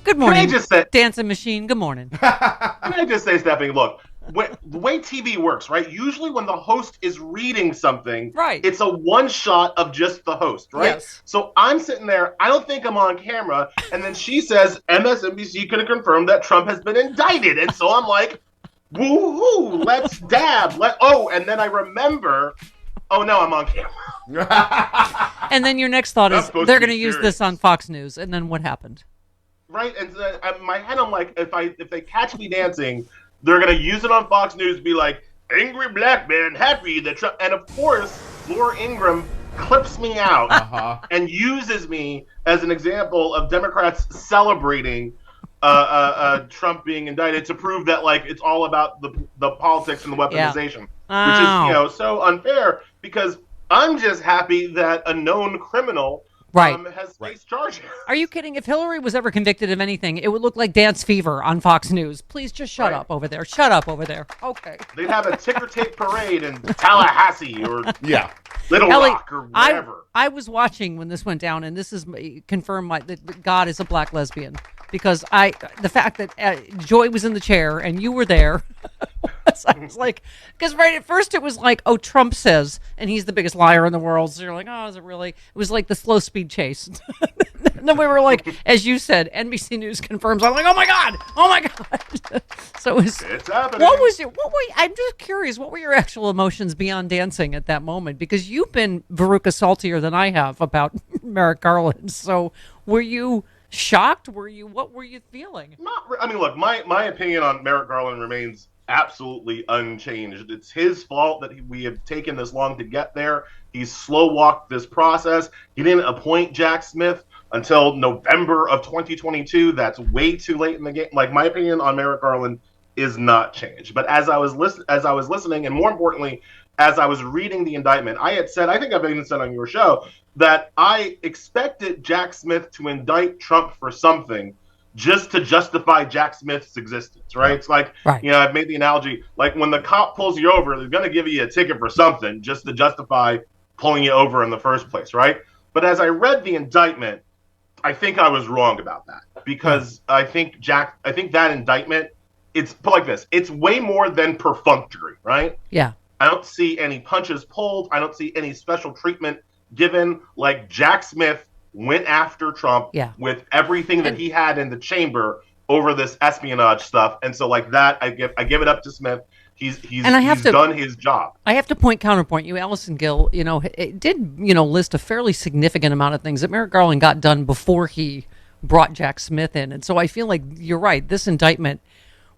Good Can I morning, just say, dancing machine. Good morning. can I just say, Stephanie, look, the way TV works, right? Usually when the host is reading something, Right. it's a one shot of just the host, right? Yes. So I'm sitting there, I don't think I'm on camera, and then she says MSNBC could have confirmed that Trump has been indicted. And so I'm like, woo-hoo, let's dab. And then I remember, oh no, I'm on camera. And then your next thought That's is supposed they're to going be to use serious. this on Fox News. And then what happened? Right? And so in my head, I'm like, if they catch me dancing, they're gonna use it on Fox News, be like, angry black man happy that Trump, and of course, Laura Ingraham clips me out and uses me as an example of Democrats celebrating Trump being indicted to prove that like it's all about the politics and the weaponization, which is so unfair because I'm just happy that a known criminal Right. has faced charges. Are you kidding? If Hillary was ever convicted of anything, it would look like Dance Fever on Fox News. Please just shut up over there. Shut up over there. Okay. They'd have a ticker tape parade in Tallahassee or Little Ellie, Rock or wherever. I was watching when this went down, and this is confirmed that God is a black lesbian because the fact that Joy was in the chair and you were there. I was like, because right at first it was like, oh, Trump says, and he's the biggest liar in the world. So you're like, oh, is it really? It was like the slow speed chase. And then we were like, as you said, NBC News confirms. I'm like, oh my God. So it's happening. What was it? I'm just curious. What were your actual emotions beyond dancing at that moment? Because you've been Veruca saltier than I have about Merrick Garland. So were you shocked? What were you feeling? I mean, look, my opinion on Merrick Garland remains absolutely unchanged. It's his fault that we have taken this long to get there. He's slow walked this process. He didn't appoint Jack Smith until November of 2022. That's way too late in the game. Like, my opinion on Merrick Garland is not changed. But as I was listening, and more importantly, as I was reading the indictment, I had said, I think I've even said on your show, that I expected Jack Smith to indict Trump for something just to justify Jack Smith's existence, right? It's like, I've made the analogy, like when the cop pulls you over, they're going to give you a ticket for something just to justify pulling you over in the first place, right? But as I read the indictment, I think I was wrong about that because I think that indictment, it's put like this, it's way more than perfunctory, right? Yeah. I don't see any punches pulled. I don't see any special treatment given. Like Jack Smith went after Trump with everything that he had in the chamber over this espionage stuff. And so like that, I give it up to Smith. He's done his job. I have to counterpoint you. Allison Gill, it did, list a fairly significant amount of things that Merrick Garland got done before he brought Jack Smith in. And so I feel like you're right. This indictment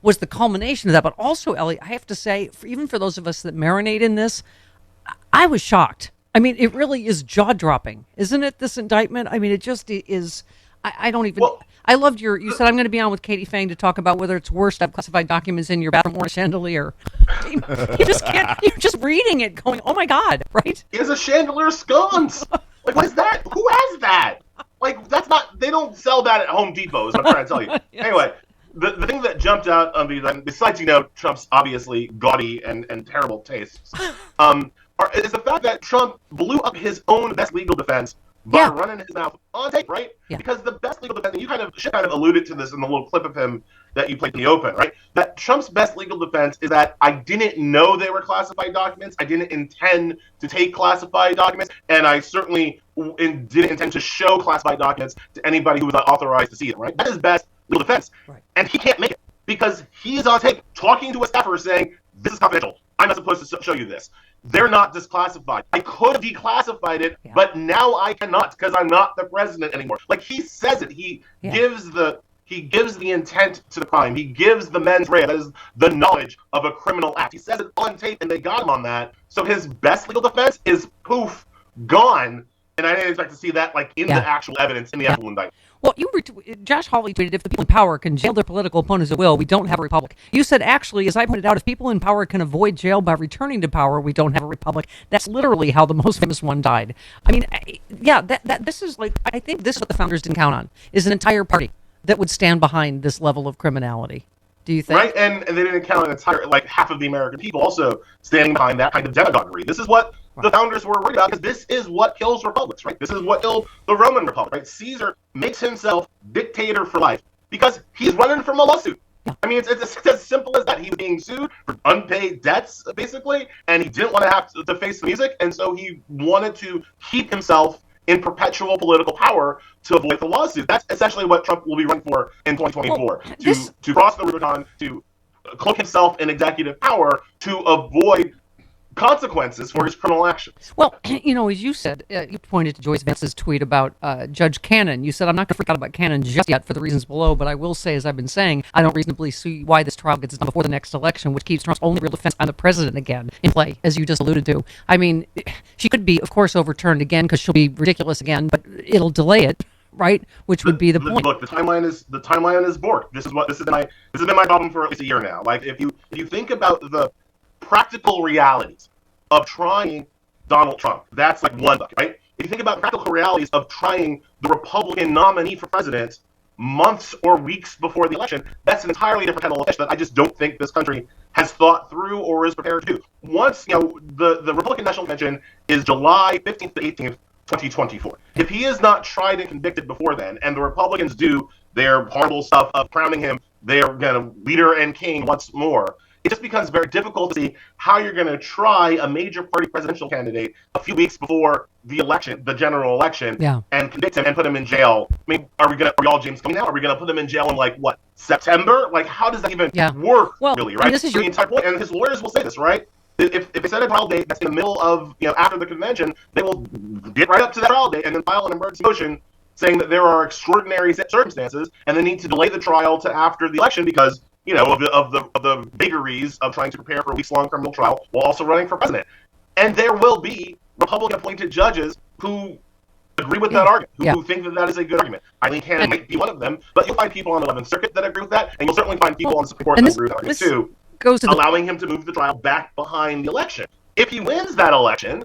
was the culmination of that. But also, Ellie, I have to say, even for those of us that marinate in this, I was shocked. I mean, it really is jaw-dropping, isn't it, this indictment? I mean, it just is. I don't even. Well, I loved you said I'm going to be on with Katie Fang to talk about whether it's worse to have classified documents in your bathroom or a chandelier. You just can't. You're just reading it, going, "Oh my God!" Right? He has a chandelier scones. Like, what is that? Who has that? Like, that's not. They don't sell that at Home Depot. Is what I'm trying to tell you. Yes. Anyway, the thing that jumped out on me, besides Trump's obviously gaudy and terrible tastes, is the fact that Trump blew up his own best legal defense by running his mouth on tape, right? Yeah. Because the best legal defense, and you kind of alluded to this in the little clip of him that you played in the open, right? That Trump's best legal defense is that I didn't know they were classified documents. I didn't intend to take classified documents, and I certainly didn't intend to show classified documents to anybody who was not authorized to see them, right? That is best legal defense. Right. And he can't make it because he's on tape talking to a staffer saying, this is confidential. I'm not supposed to show you this. They're not disclassified. I could have declassified it, but now I cannot because I'm not the president anymore. Like, he says it. He gives the intent to the crime. He gives the mens rea, that is the knowledge of a criminal act. He says it on tape, and they got him on that. So his best legal defense is poof, gone. And I didn't expect to see that in the actual evidence, in the actual indictment. Well, Josh Hawley tweeted, if the people in power can jail their political opponents at will, we don't have a republic. You said, actually, as I pointed out, if people in power can avoid jail by returning to power, we don't have a republic. That's literally how the most famous one died. I mean, this is I think this is what the founders didn't count on, is an entire party that would stand behind this level of criminality. Do you think? Right, and they didn't count an entire, half of the American people also standing behind that kind of demagoguery. This is what the founders were worried about, because this is what kills republics, right? This is what killed the Roman Republic, right? Caesar makes himself dictator for life, because he's running from a lawsuit. I mean, it's as simple as that. He was being sued for unpaid debts, basically, and he didn't want to have to face the music, and so he wanted to keep himself in perpetual political power to avoid the lawsuit. That's essentially what Trump will be running for in 2024, to cross the Rubicon, to cloak himself in executive power to avoid consequences for his criminal actions. Well, as you said, you pointed to Joyce Vance's tweet about Judge Cannon. You said, I'm not going to freak out about Cannon just yet for the reasons below, but I will say, as I've been saying, I don't reasonably see why this trial gets done before the next election, which keeps Trump's only real defense on the president again in play, as you just alluded to. I mean, she could be, of course, overturned again because she'll be ridiculous again, but it'll delay it. Right, which would be the point. Look, the timeline is borked. This has been my problem for at least a year now. Like if you think about the practical realities of trying Donald Trump, that's like one bucket, right? If you think about the practical realities of trying the Republican nominee for president months or weeks before the election, that's an entirely different kettle of fish that I just don't think this country has thought through or is prepared to do. Once the Republican National Convention is July 15th to 18th. 2024. If he is not tried and convicted before then, and the Republicans do their horrible stuff of crowning him their leader and king once more, it just becomes very difficult to see how you're going to try a major party presidential candidate a few weeks before the election, the general election, and convict him and put him in jail. I mean, are we all James Comey now? Are we going to put him in jail in September? Like, how does that even work, really, right? This is the entire point, and his lawyers will say this, right? If they set a trial date that's in the middle of, after the convention, they will get right up to that trial date and then file an emergency motion saying that there are extraordinary circumstances and they need to delay the trial to after the election because, of the vagaries of trying to prepare for a weeks-long criminal trial while also running for president. And there will be Republican-appointed judges who agree with that argument, who think that is a good argument. Eileen Cannon might be one of them, but you'll find people on the 11th Circuit that agree with that, and you'll certainly find people on the Supreme Court that agree with that argument too. Allowing him to move the trial back behind the election. If he wins that election,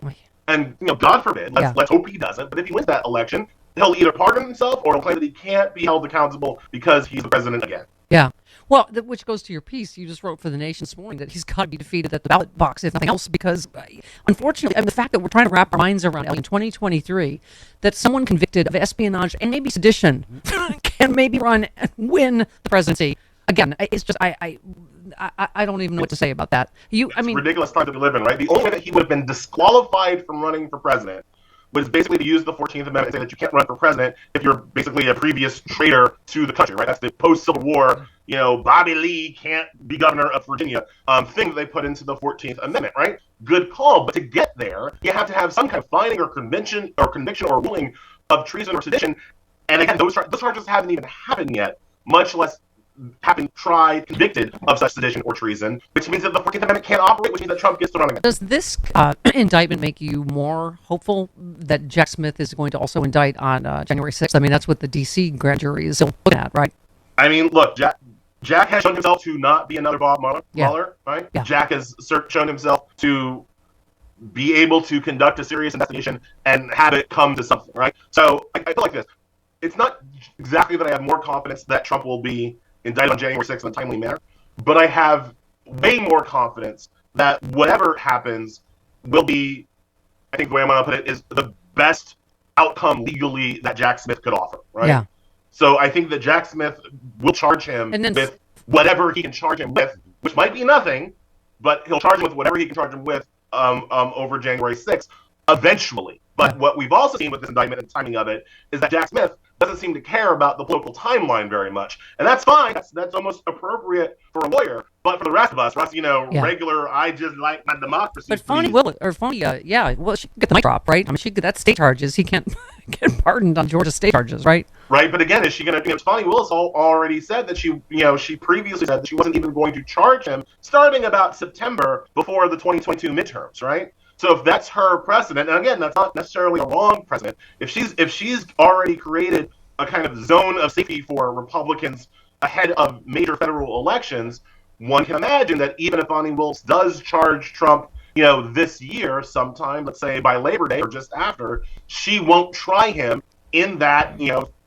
and God forbid, let's hope he doesn't, but if he wins that election, he'll either pardon himself or he'll claim that he can't be held accountable because he's the president again. Yeah. Well, which goes to your piece you just wrote for The Nation this morning, that he's got to be defeated at the ballot box, if nothing else, because unfortunately, the fact that we're trying to wrap our minds around in 2023, that someone convicted of espionage and maybe sedition can maybe run and win the presidency. Again, it's just, I don't even know what to say about that. It's a ridiculous time to live in, right? The only way that he would have been disqualified from running for president was basically to use the 14th Amendment and say that you can't run for president if you're basically a previous traitor to the country, right? That's the post-Civil War, Bobby Lee can't be governor of Virginia thing that they put into the 14th Amendment, right? Good call, but to get there, you have to have some kind of finding or conviction or ruling of treason or sedition, and again, those charges haven't even happened yet, much less having tried, convicted of such sedition or treason, which means that the 14th Amendment can't operate, which means that Trump gets to run again. Does this indictment make you more hopeful that Jack Smith is going to also indict on January 6th? I mean, that's what the D.C. grand jury is still looking at, right? I mean, look, Jack has shown himself to not be another Bob Mueller, right? Yeah. Jack has shown himself to be able to conduct a serious investigation and have it come to something, right? So I feel like this. It's not exactly that I have more confidence that Trump will be indicted on January 6th in a timely manner, but I have way more confidence that whatever happens will be, I think the way I'm going to put it, is the best outcome legally that Jack Smith could offer, right? Yeah. So I think that Jack Smith will charge him with whatever he can charge him with, which might be nothing, but he'll charge him with whatever he can charge him with over January 6th eventually. But what we've also seen with this indictment and timing of it is that Jack Smith doesn't seem to care about the political timeline very much. And that's fine. That's almost appropriate for a lawyer. But for the rest of us, regular, I just like my democracy. But Fani, she could get the mic drop, right? I mean, she could, that's state charges. He can't get pardoned on Georgia state charges, right? Right, but again, is she going to, Fani Willis already said that she previously said that she wasn't even going to charge him starting about September before the 2022 midterms, right? So if that's her precedent, and again, that's not necessarily a wrong precedent, if she's already created a kind of zone of safety for Republicans ahead of major federal elections, one can imagine that even if Fani Willis does charge Trump, this year sometime, let's say by Labor Day or just after, she won't try him in that,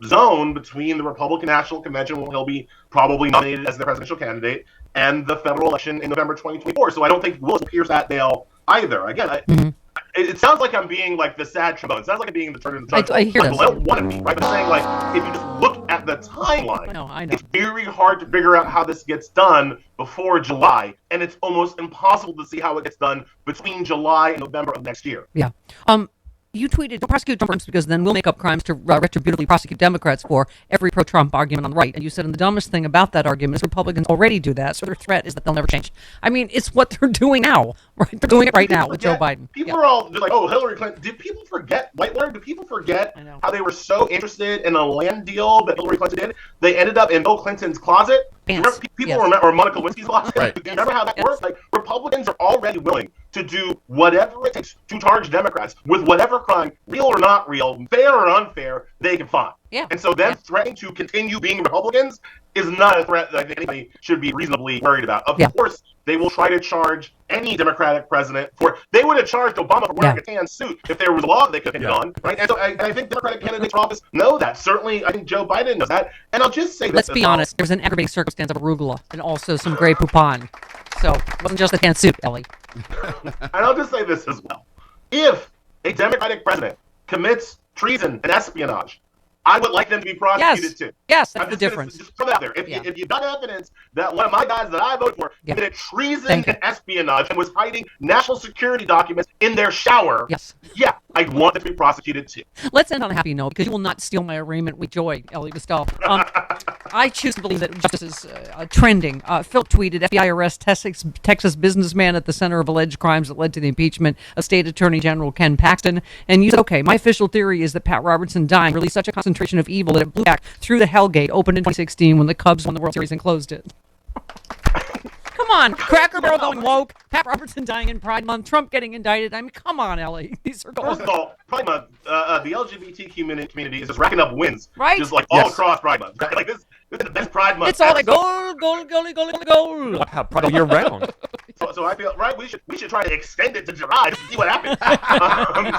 zone between the Republican National Convention, where he'll be probably nominated as the presidential candidate, and the federal election in November 2024. So I don't think Willis will pierce that veil either. Again, it sounds like I'm being like the sad trombone. It sounds like I'm being the turn of the judge. I hear like, this. Well, I don't want to be, right? But I'm saying, like, if you just look at the timeline, I know. it's very hard to figure out how this gets done before July, and it's almost impossible to see how it gets done between July and November of next year. Yeah. You tweeted, "Don't prosecute Trump because then we'll make up crimes to retributively prosecute Democrats for every pro-Trump argument on the right." And you said, and the dumbest thing about that argument is Republicans already do that, so their threat is that they'll never change. I mean, it's what they're doing now, right? They're doing it right now with Joe Biden. People are all just like, oh, Hillary Clinton. Did people forget, White-Larry, did people forget how they were so interested in a land deal that Hillary Clinton did? They ended up in Bill Clinton's closet. Yes. People remember, or Monica Lewinsky's closet. Right. Remember how that works? Like, Republicans are already willing to do whatever it takes to charge Democrats with whatever crime, real or not real, fair or unfair, they can find. Yeah. And so them threatening to continue being Republicans is not a threat that I think anybody should be reasonably worried about. Of course, they will try to charge any Democratic president for. They would have charged Obama for wearing a tan suit if there was a law they could pin it on, right? And so I think Democratic candidates for office know that. Certainly, I think Joe Biden knows that. And I'll just say this. Let's be honest. There was an aggravating circumstance of arugula and also some Grey Poupon. So it wasn't just a tan suit, Ellie. And I'll just say this as well. If a Democratic president commits treason and espionage, I would like them to be prosecuted too. Yes, that's the difference. Just put it out there. If you've got evidence that one of my guys that I voted for committed treason and espionage and was hiding national security documents in their shower, I want them to be prosecuted too. Let's end on a happy note because you will not steal my arraignment with joy, Elie Mystal. I choose to believe that justice is trending. Phil tweeted, FBI arrests Texas businessman at the center of alleged crimes that led to the impeachment of State Attorney General Ken Paxton. And you said, okay, my official theory is that Pat Robertson dying released such a concentration of evil that it blew back through the Hellgate, opened in 2016 when the Cubs won the World Series and closed it. Come on, Cracker Barrel going woke, Pat Robertson dying in Pride Month, Trump getting indicted. I mean, come on, Ellie. These are goals. First of all, Pride Month, the LGBT community is just racking up wins, right? Just like all across Pride Month. Like this is the best Pride Month. It's all like goal. Probably year round. So I feel we should try to extend it to July to see what happens.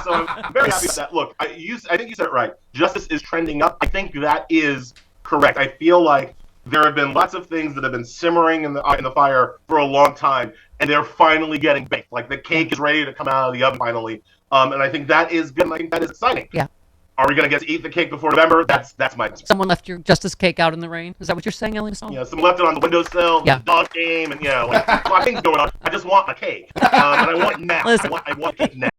So I'm very happy with that. Look, I think you said it right. Justice is trending up. I think that is correct. I feel like there have been lots of things that have been simmering in the fire for a long time, and they're finally getting baked. Like the cake is ready to come out of the oven finally, and I think that is good. And I think that is exciting. Yeah. Are we going to get to eat the cake before November? That's my concern. Someone left your justice cake out in the rain. Is that what you're saying, Elie Mystal? Yeah, someone left it on the windowsill. The dog came, and like a lot of things going on. I just want my cake, and I want it now. Listen. I want cake now.